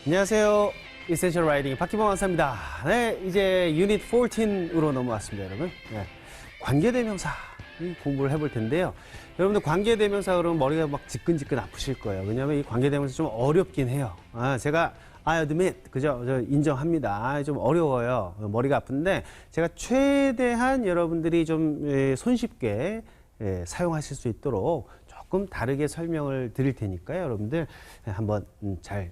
안녕하세요. 이센셜 라이딩 박기범 강사입니다. 네, 이제 유닛 14으로 넘어왔습니다, 여러분. 네, 관계대명사 공부를 해볼 텐데요. 여러분들 관계대명사 그러면 머리가 막 지끈지끈 아프실 거예요. 왜냐하면 이 관계대명사 좀 어렵긴 해요. 제가 I admit, 그죠? 저 인정합니다. 좀 어려워요. 머리가 아픈데 제가 최대한 여러분들이 좀 손쉽게 사용하실 수 있도록 조금 다르게 설명을 드릴 테니까요. 여러분들 한번 잘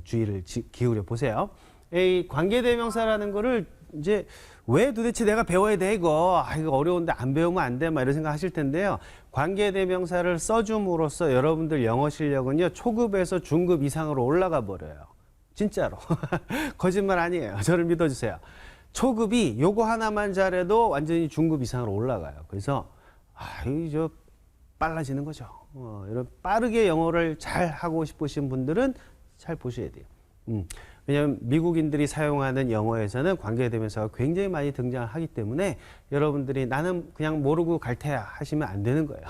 주의를 기울여 보세요. 이 관계대명사라는 거를 이제 왜 도대체 내가 배워야 돼 이거 어려운데 안 배우면 안 돼 막 이런 생각 하실 텐데요. 관계대명사를 써줌으로써 여러분들 영어 실력은요 초급에서 중급 이상으로 올라가 버려요. 진짜로. 거짓말 아니에요. 저를 믿어주세요. 초급이 요거 하나만 잘해도 완전히 중급 이상으로 올라가요. 그래서 저 빨라지는 거죠. 이런 빠르게 영어를 잘 하고 싶으신 분들은 잘 보셔야 돼요. 왜냐하면 미국인들이 사용하는 영어에서는 관계대명사가 굉장히 많이 등장하기 때문에 여러분들이 나는 그냥 모르고 갈 테야 하시면 안 되는 거예요.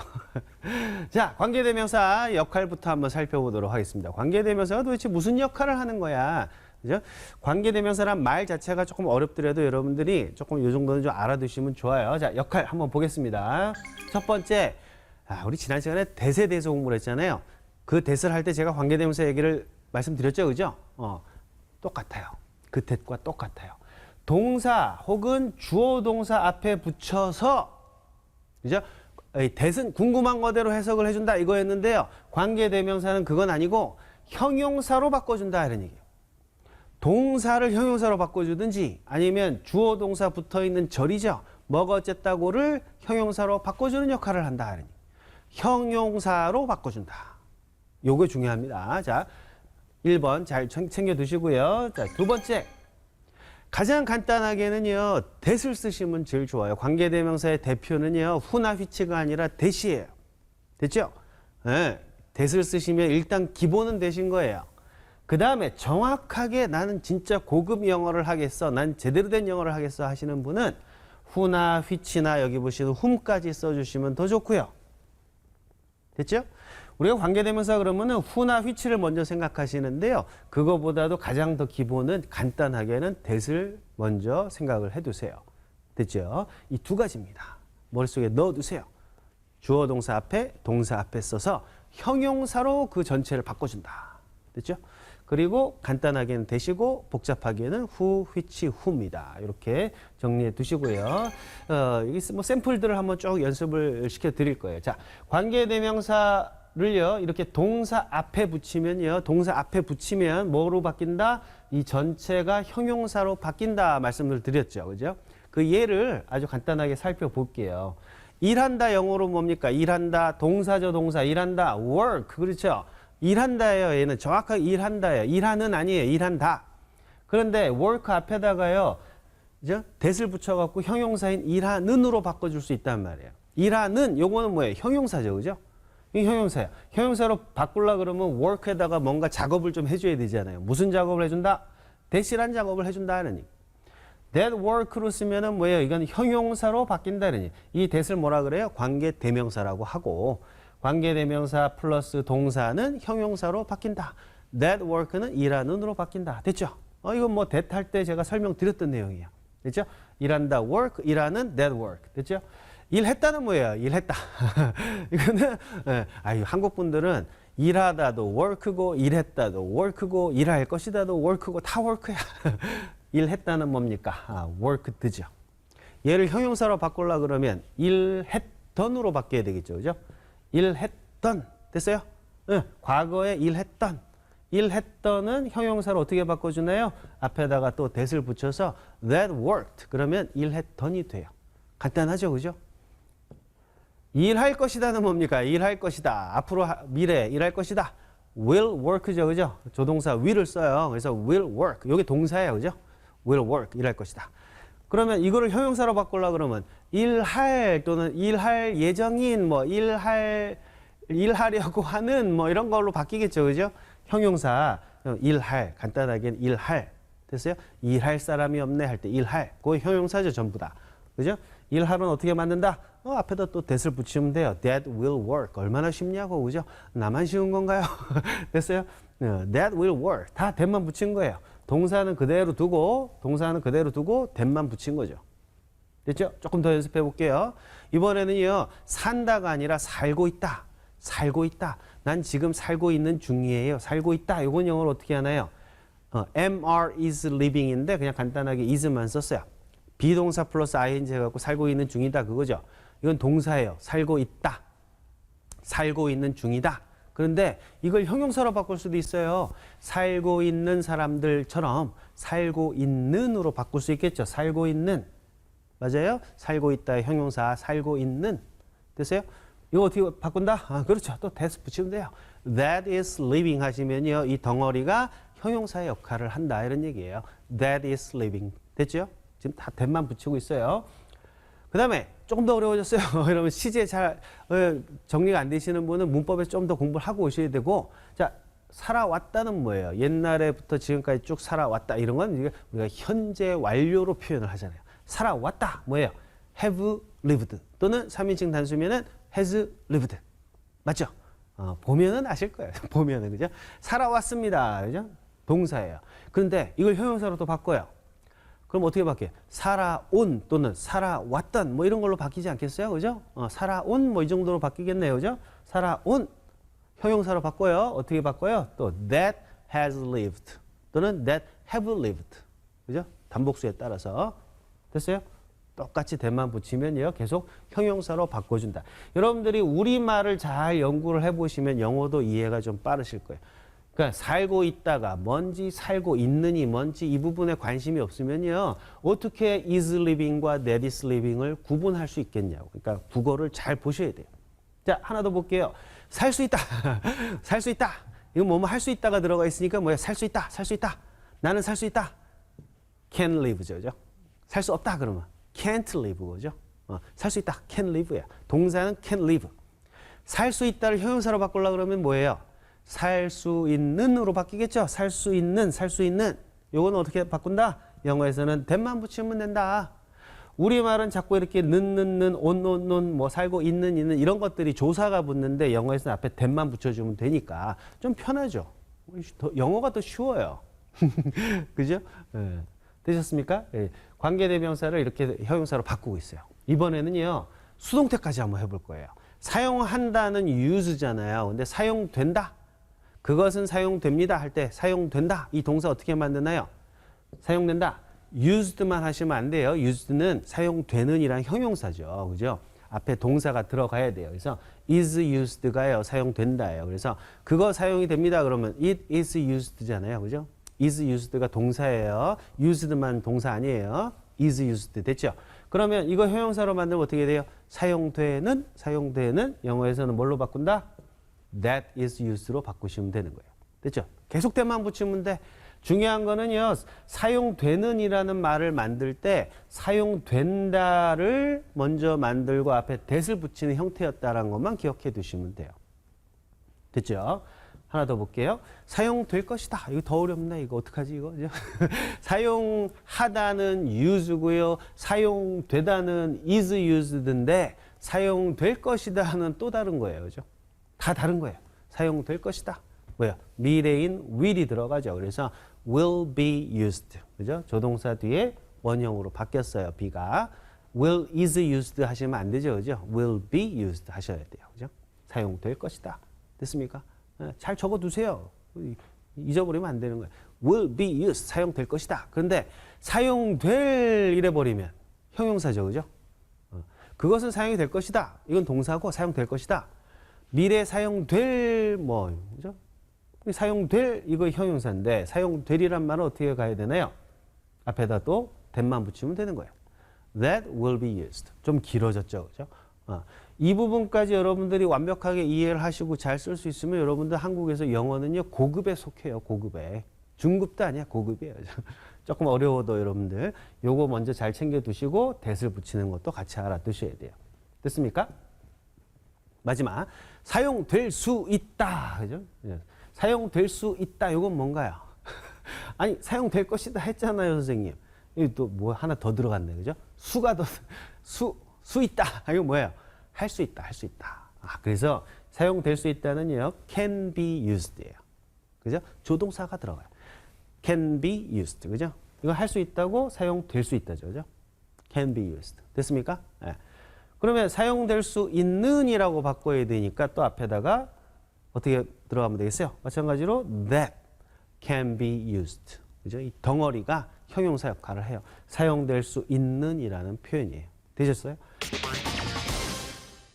자, 관계대명사 역할부터 한번 살펴보도록 하겠습니다. 관계대명사가 도대체 무슨 역할을 하는 거야? 그죠? 관계대명사란 말 자체가 조금 어렵더라도 여러분들이 조금 이 정도는 좀 알아두시면 좋아요. 자, 역할 한번 보겠습니다. 첫 번째, 우리 지난 시간에 대세에 대해서 공부를 했잖아요. 그 대세를 할 때 제가 관계대명사 얘기를 말씀드렸죠, 그죠? 똑같아요. 그 대과 똑같아요. 동사 혹은 주어 동사 앞에 붙여서, 그죠? 대신 궁금한 거대로 해석을 해준다 이거였는데요. 관계대명사는 그건 아니고 형용사로 바꿔준다 이런 얘기예요. 동사를 형용사로 바꿔주든지 아니면 주어 동사 붙어있는 절이죠. 뭐가 어쨌다고를 형용사로 바꿔주는 역할을 한다 이런 얘기예요. 형용사로 바꿔준다. 요거 중요합니다. 자, 1번 잘 챙겨 두시고요. 자, 두 번째. 가장 간단하게는요, that을 쓰시면 제일 좋아요. 관계대명사의 대표는요, who나 which가 아니라 that이에요. 됐죠? 네, that을 쓰시면 일단 기본은 that인 거예요. 그 다음에 정확하게 나는 진짜 고급 영어를 하겠어, 난 제대로 된 영어를 하겠어 하시는 분은 who나 which나 여기 보시는 whom까지 써주시면 더 좋고요. 됐죠? 우리가 관계대명사 그러면은 who나 which를 먼저 생각하시는데요. 그거보다도 가장 더 기본은 간단하게는 that을 먼저 생각을 해두세요. 됐죠? 이 두 가지입니다. 머릿속에 넣어두세요. 주어 동사 앞에 동사 앞에 써서 형용사로 그 전체를 바꿔준다. 됐죠? 그리고 간단하게는 that이고 복잡하게는 who, which, who입니다. 이렇게 정리해 두시고요. 여기 뭐 샘플들을 한번 쭉 연습을 시켜 드릴 거예요. 자, 관계대명사를요, 이렇게 동사 앞에 붙이면요, 동사 앞에 붙이면 뭐로 바뀐다? 이 전체가 형용사로 바뀐다 말씀을 드렸죠. 그죠? 그 예를 아주 간단하게 살펴볼게요. 일한다 영어로 뭡니까? 일한다, 동사죠, 동사. 일한다, work. 그렇죠? 일한다예요. 얘는 정확하게 일한다예요. 일하는 아니에요. 일한다. 그런데 work 앞에다가요, 그죠? that을 붙여갖고 형용사인 일하는으로 바꿔줄 수 있단 말이에요. 일하는 요거는 뭐예요? 형용사죠, 그죠? 이 형용사예요. 형용사로 바꾸려 그러면 work에다가 뭔가 작업을 좀 해줘야 되잖아요. 무슨 작업을 해준다? that이란 작업을 해준다 하는 얘기. that work로 쓰면은 뭐예요? 이건 형용사로 바뀐다는 얘기. 이 that을 뭐라 그래요? 관계대명사라고 하고. 관계대명사 플러스 동사는 형용사로 바뀐다. That work는 일하는으로 바뀐다. 됐죠? 이건 뭐 that 할 때 제가 설명드렸던 내용이에요. 됐죠? 일한다, work, 일하는 that work. 됐죠? 일했다는 뭐예요? 일했다. 이거는 한국 분들은 일하다도 work고 일했다도 work고 일할 것이다도 work고 다 work야. 일했다는 뭡니까? worked죠. 얘를 형용사로 바꾸려 그러면 일했던으로 바뀌어야 되겠죠. 그죠? 일했던. 됐어요? 과거에 일했던. 일했던은 형용사로 어떻게 바꿔주나요? 앞에다가 또 that을 붙여서 that worked. 그러면 일했던이 돼요. 간단하죠, 그죠? 일할 것이다는 뭡니까? 일할 것이다. 앞으로 미래 일할 것이다. will work죠, 그죠? 조동사 will을 써요. 그래서 will work. 이게 동사예요, 그죠? will work. 일할 것이다. 그러면 이거를 형용사로 바꾸려 그러면 일할 또는 일할 예정인 뭐 일하려고 하는 뭐 이런 걸로 바뀌겠죠. 그죠? 형용사 일할 간단하게는 일할 됐어요? 일할 사람이 없네 할 때 일할 그거 형용사죠 전부 다. 그죠? 일하는 어떻게 만든다? 앞에다 또 that을 붙이면 돼요. That will work. 얼마나 쉽냐고, 그죠? 나만 쉬운 건가요? 됐어요? That will work. 다 that만 붙인 거예요. 동사는 그대로 두고 that만 붙인 거죠. 됐죠? 조금 더 연습해 볼게요. 이번에는요. 산다가 아니라 살고 있다. 살고 있다. 난 지금 살고 있는 중이에요. 살고 있다. 이건 영어로 어떻게 하나요? MR is living인데 그냥 간단하게 is만 썼어요. 비동사 플러스 ing 해갖고 살고 있는 중이다 그거죠. 이건 동사예요. 살고 있다. 살고 있는 중이다. 그런데 이걸 형용사로 바꿀 수도 있어요. 살고 있는 사람들처럼 살고 있는으로 바꿀 수 있겠죠. 살고 있는. 맞아요? 살고 있다의 형용사 살고 있는. 됐어요? 이거 어떻게 바꾼다? 그렇죠. 또 that 붙이면 돼요. That is living 하시면요. 이 덩어리가 형용사의 역할을 한다. 이런 얘기예요. That is living. 됐죠? 지금 다 that만 붙이고 있어요. 그 다음에 조금 더 어려워졌어요. 여러분 시제 잘 정리가 안 되시는 분은 문법에서 좀 더 공부를 하고 오셔야 되고 자 살아왔다는 뭐예요? 옛날에부터 지금까지 쭉 살아왔다 이런 건 우리가 현재 완료로 표현을 하잖아요. 살아왔다 뭐예요? have lived 또는 3인칭 단수면은 has lived 맞죠? 보면은 아실 거예요. 보면은 그죠? 살아왔습니다. 그죠? 동사예요. 그런데 이걸 형용사로 또 바꿔요. 그럼 어떻게 바뀌어요? 살아온 또는 살아왔던 뭐 이런 걸로 바뀌지 않겠어요? 그죠? 살아온 뭐 이 정도로 바뀌겠네요. 그죠? 살아온 형용사로 바꿔요. 어떻게 바꿔요? 또 that has lived 또는 that have lived. 그죠? 단복수에 따라서. 됐어요? 똑같이 that만 붙이면요. 계속 형용사로 바꿔준다. 여러분들이 우리말을 잘 연구를 해보시면 영어도 이해가 좀 빠르실 거예요. 그러니까 살고 있다가 뭔지 살고 있느니 뭔지 이 부분에 관심이 없으면요. 어떻게 is living과 that is living을 구분할 수 있겠냐고. 그러니까 국어를 잘 보셔야 돼요. 자, 하나 더 볼게요. 살 수 있다. 살 수 있다. 이거 뭐뭐 할 수 있다가 들어가 있으니까 뭐야? 살 수 있다. 살 수 있다. 나는 살 수 있다. can live죠. 그죠? 살 수 없다 그러면 can't live 그죠? 살 수 있다. can live야. 동사는 can live. 살 수 있다를 형용사로 바꾸려고 그러면 뭐예요? 살 수 있는으로 바뀌겠죠? 살 수 있는, 살 수 있는. 요건 어떻게 바꾼다? 영어에서는 that만 붙이면 된다. 우리말은 자꾸 이렇게 는, 온, 뭐 살고 있는 이런 것들이 조사가 붙는데 영어에서는 앞에 that만 붙여주면 되니까 좀 편하죠. 영어가 더 쉬워요. 그죠? 네. 되셨습니까? 네. 관계대명사를 이렇게 형용사로 바꾸고 있어요. 이번에는요, 수동태까지 한번 해볼 거예요. 사용한다는 use잖아요. 근데 사용된다. 그것은 사용됩니다 할 때 사용된다. 이 동사 어떻게 만드나요? 사용된다. used만 하시면 안 돼요. used는 사용되는 이란 형용사죠. 그죠? 앞에 동사가 들어가야 돼요. 그래서 is used가요. 사용된다예요. 그래서 그거 사용이 됩니다. 그러면 it is used잖아요. 그죠? is used가 동사예요. used만 동사 아니에요. is used 됐죠? 그러면 이거 형용사로 만들면 어떻게 돼요? 사용되는 영어에서는 뭘로 바꾼다? that is used로 바꾸시면 되는 거예요. 됐죠? 계속 that만 붙이면 돼. 중요한 거는요. 사용되는 이라는 말을 만들 때 사용된다를 먼저 만들고 앞에 that을 붙이는 형태였다라는 것만 기억해 두시면 돼요. 됐죠? 하나 더 볼게요. 사용될 것이다. 이거 더 어렵네. 이거 어떡하지 이거? 사용하다는 use고요. 사용되다는 is used인데 사용될 것이다는 또 다른 거예요. 그죠? 다 다른 거예요. 사용될 것이다. 뭐야? 미래인 will이 들어가죠. 그래서 will be used. 그죠? 조동사 뒤에 원형으로 바뀌었어요. be가. will is used 하시면 안 되죠. 그죠? will be used 하셔야 돼요. 그죠? 사용될 것이다. 됐습니까? 잘 적어 두세요. 잊어버리면 안 되는 거예요. will be used. 사용될 것이다. 그런데 사용될 이래 버리면 형용사죠. 그죠? 그것은 사용이 될 것이다. 이건 동사고 사용될 것이다. 미래 사용될 그죠? 사용될 이거 형용사인데 사용될이란 말은 어떻게 가야 되나요? 앞에다 또 that만 붙이면 되는 거예요. That will be used. 좀 길어졌죠. 그죠? 이 부분까지 여러분들이 완벽하게 이해를 하시고 잘 쓸 수 있으면 여러분들 한국에서 영어는요 고급에 속해요. 고급에. 중급도 아니야. 고급이에요. 조금 어려워도 여러분들 요거 먼저 잘 챙겨 두시고 that을 붙이는 것도 같이 알아두셔야 돼요. 됐습니까? 마지막 사용될 수 있다. 그죠? 사용될 수 있다. 요건 뭔가요? 아니 사용될 것이다 했잖아요, 선생님. 여기 또 뭐 하나 더 들어갔네. 그죠? 수가 더 수 있다. 이거 뭐예요? 할 수 있다. 할 수 있다. 그래서 사용될 수 있다는요. can be used예요. 그죠? 조동사가 들어가요. can be used. 그죠? 이거 할 수 있다고 사용될 수 있다죠. 그죠? can be used. 됐습니까? 네. 그러면 사용될 수 있는이라고 바꿔야 되니까 또 앞에다가 어떻게 들어가면 되겠어요? 마찬가지로 that can be used. 그죠? 이 덩어리가 형용사 역할을 해요. 사용될 수 있는이라는 표현이에요. 되셨어요?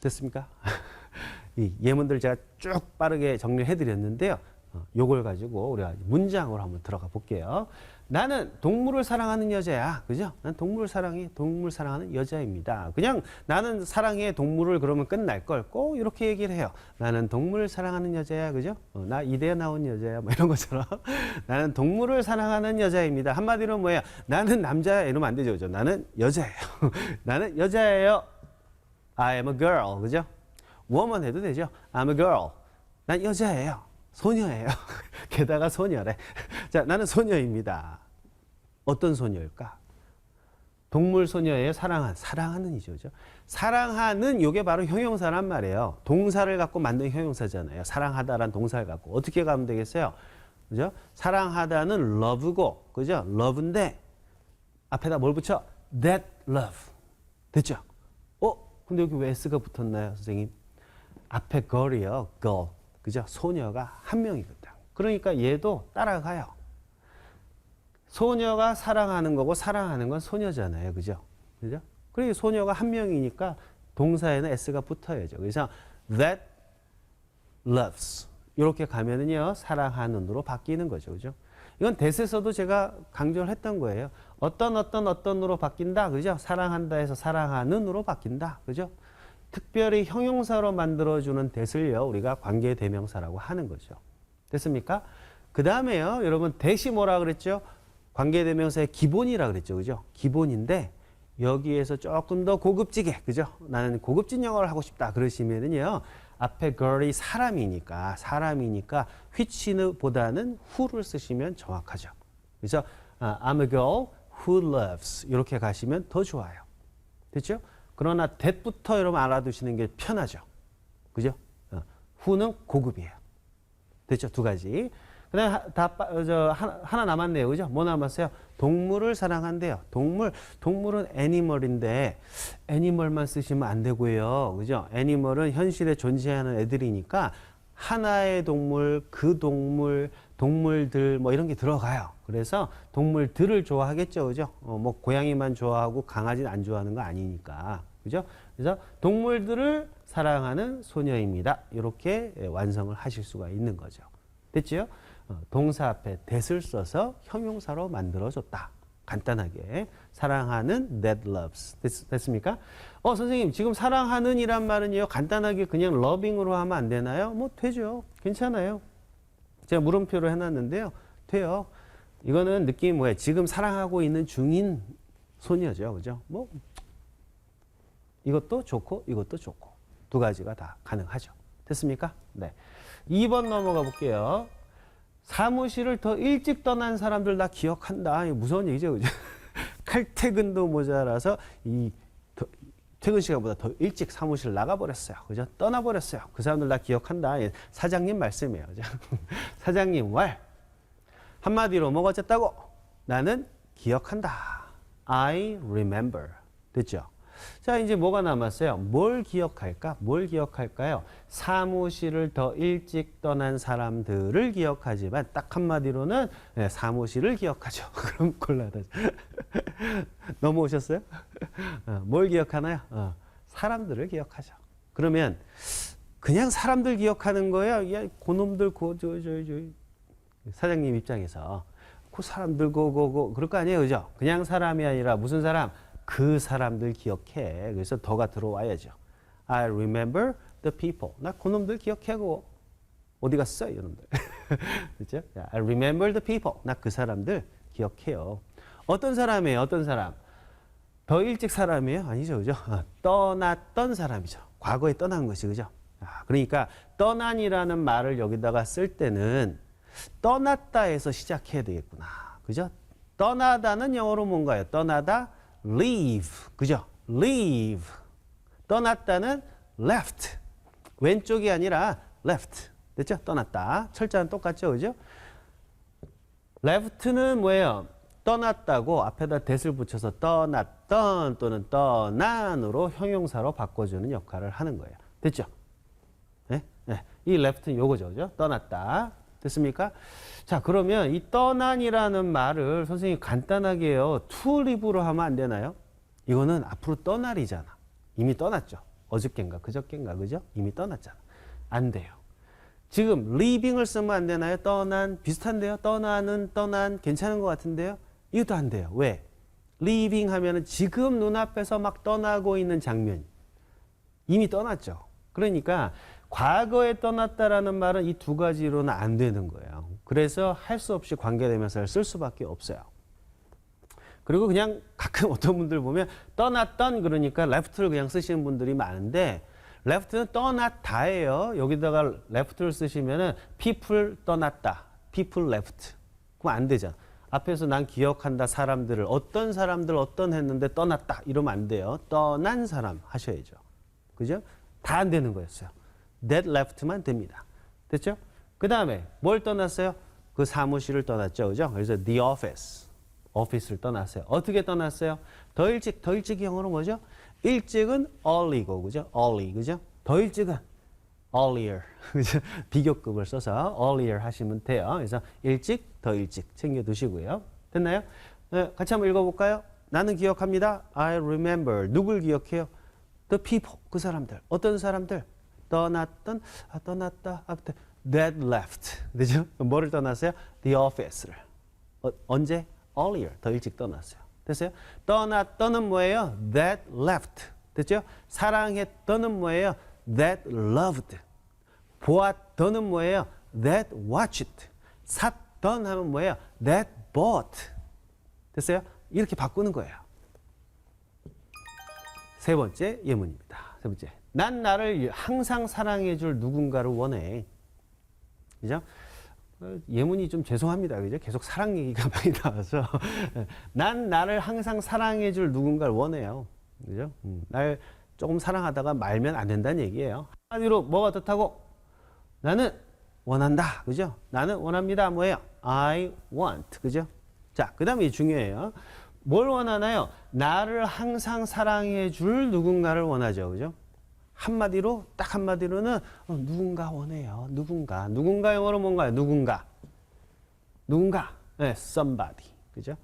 됐습니까? 이 예문들 제가 쭉 빠르게 정리를 해드렸는데요. 요걸 가지고 우리가 문장으로 한번 들어가 볼게요. 나는 동물을 사랑하는 여자야. 그죠? 난 동물 사랑하는 여자입니다. 그냥 나는 사랑해 동물을 그러면 끝날 걸 꼭 이렇게 얘기를 해요. 나는 동물을 사랑하는 여자야. 그죠? 나 이대에 나온 여자야. 뭐 이런 것처럼. 나는 동물을 사랑하는 여자입니다. 한마디로 뭐예요? 나는 남자야. 이러면 안 되죠. 그죠? 나는 여자예요. 나는 여자예요. I am a girl. 그죠? woman 해도 되죠. I'm a girl. 난 여자예요. 소녀예요. 게다가 소녀래. 자, 나는 소녀입니다. 어떤 소녀일까? 동물 소녀예요. 사랑하는 이죠. 그죠? 사랑하는 요게 바로 형용사란 말이에요. 동사를 갖고 만든 형용사잖아요. 사랑하다란 동사를 갖고 어떻게 가면 되겠어요? 그죠? 사랑하다는 love고, 그죠? love인데 앞에다 뭘 붙여? that love. 됐죠? 근데 여기 왜 s가 붙었나요, 선생님? 앞에 girl이요. girl. 그죠? 소녀가 한 명이거든. 그러니까 얘도 따라가요. 소녀가 사랑하는 거고 사랑하는 건 소녀잖아요. 그죠? 그죠? 그러니까 소녀가 한 명이니까 동사에는 s가 붙어야죠. 그래서 that loves. 이렇게 가면은요, 사랑하는으로 바뀌는 거죠. 그죠? 이건 대세에서도 제가 강조를 했던 거예요. 어떤으로 바뀐다. 그죠? 사랑한다 해서 사랑하는으로 바뀐다. 그죠? 특별히 형용사로 만들어주는 that을요, 우리가 관계대명사라고 하는 거죠. 됐습니까? 그 다음에요, 여러분, that이 뭐라 그랬죠? 관계대명사의 기본이라 그랬죠. 그죠? 기본인데, 여기에서 조금 더 고급지게, 그죠? 나는 고급진 영어를 하고 싶다. 그러시면은요, 앞에 girl이 사람이니까 which보다는 who를 쓰시면 정확하죠. 그래서 I'm a girl who loves. 이렇게 가시면 더 좋아요. 됐죠? 그러나 that부터 여러분 알아두시는 게 편하죠. 그죠? who는 고급이에요. 됐죠? 두 가지. 그 다음에 하나 남았네요. 그죠? 뭐 남았어요? 동물을 사랑한대요. 동물은 애니멀인데, 애니멀만 쓰시면 안 되고요. 그죠? 애니멀은 현실에 존재하는 애들이니까, 하나의 동물, 그 동물들, 뭐 이런 게 들어가요. 그래서 동물들을 좋아하겠죠. 그죠? 뭐, 고양이만 좋아하고 강아지는 안 좋아하는 거 아니니까. 그죠? 그래서 동물들을 사랑하는 소녀입니다. 이렇게 완성을 하실 수가 있는 거죠. 됐죠? 동사 앞에 that을 써서 형용사로 만들어줬다. 간단하게. 사랑하는 that loves. 됐습니까? 선생님, 지금 사랑하는 이란 말은요, 간단하게 그냥 loving으로 하면 안 되나요? 뭐, 되죠. 괜찮아요. 제가 물음표로 해놨는데요. 돼요. 이거는 느낌이 뭐예요? 지금 사랑하고 있는 중인 소녀죠. 그죠? 뭐, 이것도 좋고, 이것도 좋고. 두 가지가 다 가능하죠. 됐습니까? 네. 2번 넘어가 볼게요. 사무실을 더 일찍 떠난 사람들 나 기억한다. 무서운 얘기죠. 그죠? 칼퇴근도 모자라서 퇴근 시간보다 더 일찍 사무실 나가버렸어요. 그죠? 떠나버렸어요. 그 사람들 나 기억한다. 사장님 말씀이에요. 그죠? 사장님 말. 한마디로 뭐가 어쨌다고? 나는 기억한다. I remember. 됐죠? 자, 이제 뭐가 남았어요? 뭘 기억할까요? 사무실을 더 일찍 떠난 사람들을 기억하지만 딱 한마디로는 사무실을 기억하죠. 그럼 곤란하죠. 넘어오셨어요? 뭘 기억하나요? 사람들을 기억하죠. 그러면 그냥 사람들 기억하는 거예요? 야, 그놈들, 사장님 입장에서 그 사람들, 그럴 거 아니에요, 그죠? 그냥 사람이 아니라 무슨 사람? 그 사람들 기억해. 그래서 더가 들어와야죠. I remember the people. 나 그놈들 기억하고 어디 갔어? 이놈들. 그렇죠? I remember the people. 나 그 사람들 기억해요. 어떤 사람이에요? 어떤 사람? 더 일찍 사람이에요? 아니죠. 그죠? 떠났던 사람이죠. 과거에 떠난 것이. 그죠? 그러니까 떠난이라는 말을 여기다가 쓸 때는 떠났다에서 시작해야 되겠구나. 그죠? 떠나다는 영어로 뭔가요? 떠나다 leave. 그죠? leave. 떠났다는 left. 왼쪽이 아니라 left. 됐죠? 떠났다. 철자는 똑같죠, 그죠? left는 뭐예요? 떠났다고 앞에다 that을 붙여서 떠났던 또는 떠난으로 형용사로 바꿔주는 역할을 하는 거예요. 됐죠? 네? 네. 이 left는 요거죠, 그죠? 떠났다. 됐습니까? 자, 그러면 이 떠난이라는 말을 선생님이 간단하게요. to leave로 하면 안 되나요? 이거는 앞으로 떠날이잖아. 이미 떠났죠. 어저껜가 그저껜가 그죠? 이미 떠났잖아. 안 돼요. 지금 leaving을 쓰면 안 되나요? 떠난 비슷한데요. 떠나는 떠난 괜찮은 것 같은데요. 이것도 안 돼요. 왜? leaving 하면은 지금 눈앞에서 막 떠나고 있는 장면. 이미 떠났죠. 그러니까 과거에 떠났다라는 말은 이 두 가지로는 안 되는 거예요. 그래서 할 수 없이 관계대명사를 쓸 수밖에 없어요. 그리고 그냥 가끔 어떤 분들 보면 떠났던 그러니까 left를 그냥 쓰시는 분들이 많은데 left는 떠났다예요. 여기다가 left를 쓰시면은 people 떠났다. people left. 그럼 안 되잖아. 앞에서 난 기억한다 사람들을 어떤 사람들 어떤 했는데 떠났다 이러면 안 돼요. 떠난 사람 하셔야죠. 그죠? 다 안 되는 거였어요. that left만 됩니다. 됐죠? 그 다음에 뭘 떠났어요? 그 사무실을 떠났죠. 그죠? 그래서 the office. 오피스를 떠났어요. 어떻게 떠났어요? 더 일찍 영어로 뭐죠? 일찍은 early고, 그죠? early, 그죠? 더 일찍은 earlier, 그죠? 비교급을 써서 earlier 하시면 돼요. 그래서 일찍, 더 일찍 챙겨두시고요. 됐나요? 네, 같이 한번 읽어볼까요? 나는 기억합니다. I remember. 누굴 기억해요? The people, 그 사람들. 어떤 사람들? 떠났던, 떠났다, that left. 그죠? 뭐를 떠났어요? The office를. 언제? earlier, 더 일찍 떠났어요. 됐어요? 떠났던은 뭐예요? that left. 됐죠? 사랑했던은 뭐예요? that loved. 보았던은 뭐예요? that watched. 샀던 하면 뭐예요? that bought. 됐어요? 이렇게 바꾸는 거예요. 세 번째 예문입니다. 세 번째. 난 나를 항상 사랑해줄 누군가를 원해. 그죠? 예문이 좀 죄송합니다. 그죠? 계속 사랑 얘기가 많이 나와서. 난 나를 항상 사랑해줄 누군가를 원해요. 그죠? 날 조금 사랑하다가 말면 안 된다는 얘기예요. 한마디로 뭐가 어떻다고? 나는 원한다. 그죠? 나는 원합니다. 뭐예요? I want. 그죠? 자, 그 다음에 중요해요. 뭘 원하나요? 나를 항상 사랑해줄 누군가를 원하죠. 그죠? 한마디로 딱 한마디로는 누군가 원해요. 누군가 영어로 뭔가요? 누군가 네, somebody 그죠?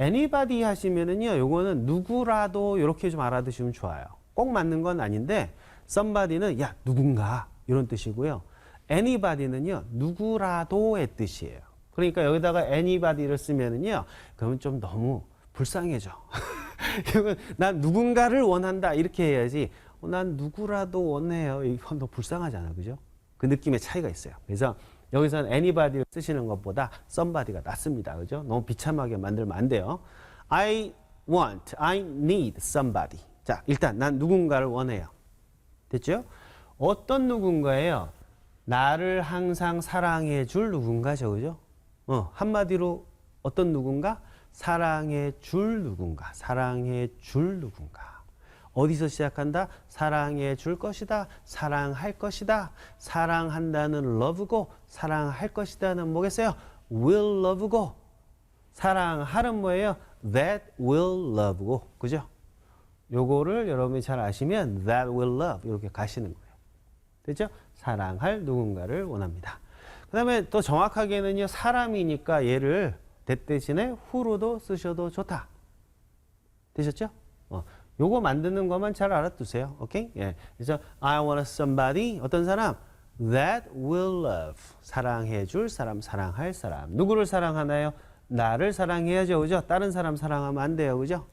anybody 하시면은요 요거는 누구라도 이렇게 좀 알아두시면 좋아요. 꼭 맞는 건 아닌데 somebody는 야 누군가 이런 뜻이고요. anybody는요 누구라도의 뜻이에요. 그러니까 여기다가 anybody를 쓰면은요 그러면 좀 너무 불쌍해져. 난 누군가를 원한다 이렇게 해야지. 난 누구라도 원해요. 이건 더 불쌍하잖아. 그죠? 그 느낌의 차이가 있어요. 그래서 여기서는 anybody를 쓰시는 것보다 somebody가 낫습니다. 그죠? 너무 비참하게 만들면 안 돼요. I want, I need somebody. 자, 일단 난 누군가를 원해요. 됐죠? 어떤 누군가예요? 나를 항상 사랑해 줄 누군가죠. 그죠? 한마디로 어떤 누군가? 사랑해 줄 누군가. 사랑해 줄 누군가. 어디서 시작한다? 사랑해 줄 것이다. 사랑할 것이다. 사랑한다는 love고 사랑할 것이다는 뭐겠어요? will love고 사랑하는 뭐예요? that will love고 그죠? 요거를 여러분이 잘 아시면 that will love 이렇게 가시는 거예요. 됐죠? 사랑할 누군가를 원합니다. 그 다음에 또 정확하게는요 사람이니까 얘를 that 대신에 who로도 쓰셔도 좋다. 되셨죠? 요거 만드는 것만 잘 알아두세요. 오케이? 예. 그래서 I want somebody 어떤 사람? that will love. 사랑해 줄 사람, 사랑할 사람. 누구를 사랑하나요? 나를 사랑해야죠. 그죠? 다른 사람 사랑하면 안 돼요. 그죠?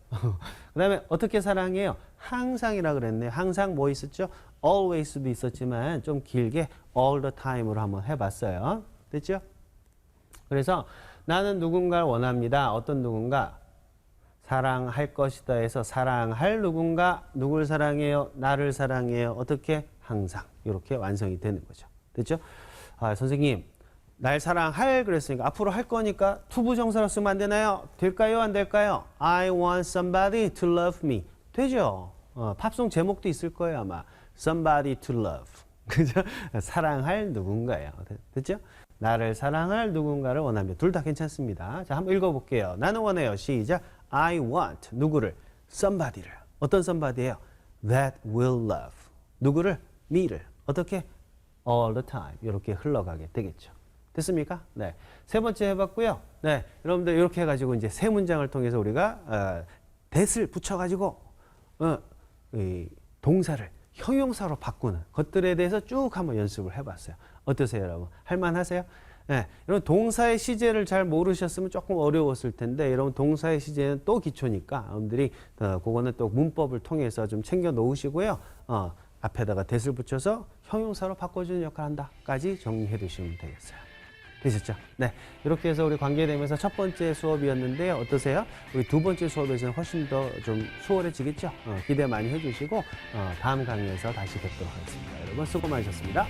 그다음에 어떻게 사랑해요? 항상이라 그랬네요. 항상 뭐 있었죠? always도 있었지만 좀 길게 all the time으로 한번 해 봤어요. 됐죠? 그래서 나는 누군가를 원합니다. 어떤 누군가? 사랑할 것이다 해서 사랑할 누군가 누굴 사랑해요? 나를 사랑해요. 어떻게? 항상 이렇게 완성이 되는 거죠. 됐죠? 아, 선생님 날 사랑할 그랬으니까 앞으로 할 거니까 투부정사로 쓰면 안 되나요? 될까요? 안 될까요? I want somebody to love me. 되죠? 팝송 제목도 있을 거예요 아마. Somebody to love. 그죠? 사랑할 누군가예요. 됐죠? 나를 사랑할 누군가를 원하며 둘 다 괜찮습니다. 자, 한번 읽어볼게요. 나는 원해요. 시작. I want 누구를? somebody를. 어떤 somebody예요? That will love. 누구를? me를. 어떻게? all the time. 이렇게 흘러가게 되겠죠. 됐습니까? 네. 세 번째 해봤고요. 네. 여러분들 이렇게 해가지고 이제 세 문장을 통해서 우리가 that을 붙여가지고 이 동사를 형용사로 바꾸는 것들에 대해서 쭉 한번 연습을 해봤어요. 어떠세요, 여러분? 할만하세요? 네. 여러분 동사의 시제를 잘 모르셨으면 조금 어려웠을 텐데, 여러분 동사의 시제는 또 기초니까 여러분들이 그거는 또 문법을 통해서 좀 챙겨 놓으시고요. 앞에다가 that을 붙여서 형용사로 바꿔주는 역할을 한다까지 정리해 두시면 되겠어요. 되셨죠? 네. 이렇게 해서 우리 관계되면서 첫 번째 수업이었는데요. 어떠세요? 우리 두 번째 수업에서는 훨씬 더 좀 수월해지겠죠? 기대 많이 해주시고, 다음 강의에서 다시 뵙도록 하겠습니다. 여러분 수고 많으셨습니다.